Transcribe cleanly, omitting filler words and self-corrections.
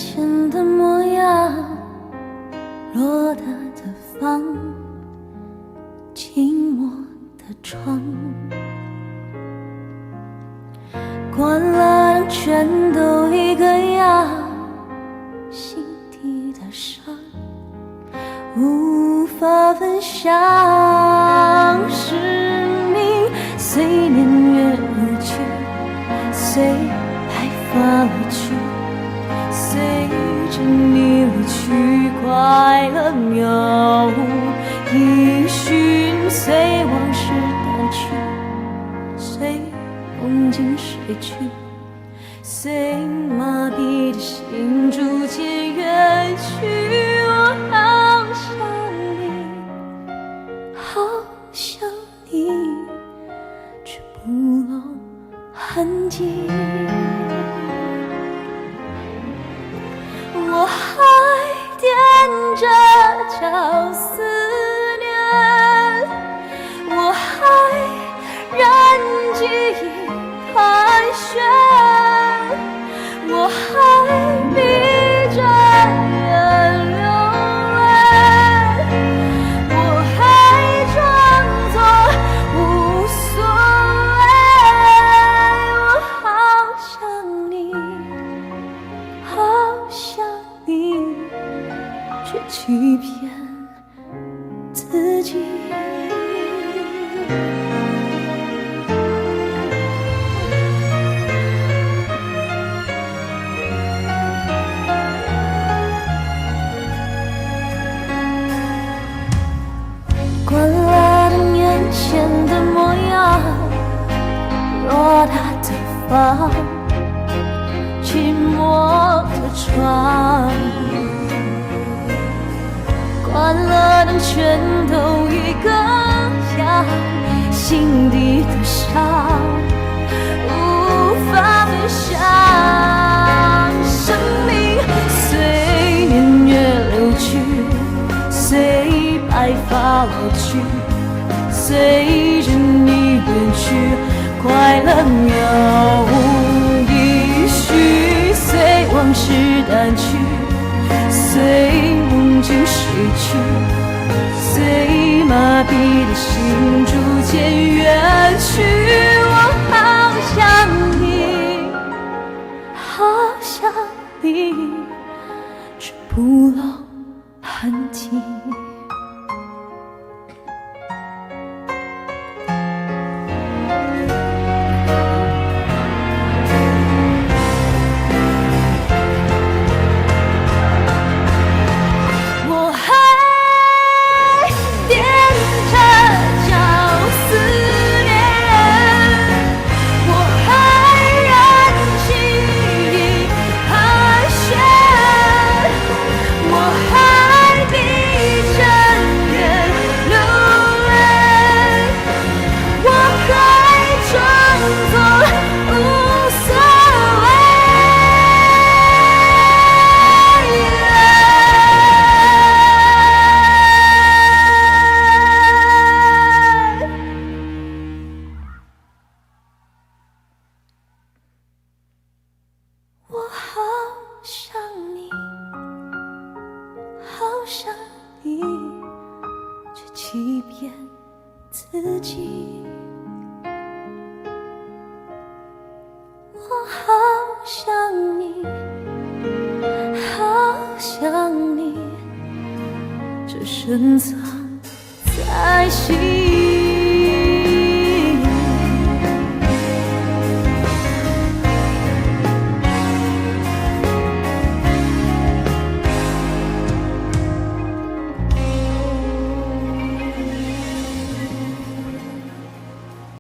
前的模样，落地的房，寂寞的窗，关了灯全都一个样，心底的伤无法分享。使命随年月流去，随白发老去，随着你离去，快乐渺无音讯，随往事淡去，随梦境逝去，随麻痹的心逐渐远去。我好想你，好想你，却不露痕迹。我还踮着脚思念，我还任记忆盘旋，我还闭着眼流泪，我还装作无所谓。我好想你，好想你，却欺骗自己。关了灯，眼前的模样，偌大的房，寂寞的窗，关了灯全都一个样，心底的伤无法分享。生命随年月流去，随白发老去，随着你远去，快乐渺无音讯，随往事淡去，随梦境逝去，随麻痹的心逐渐远去。我好想你，好想你，却不露痕迹。好想你，却欺骗自己。我好想你，好想你，只深藏在心。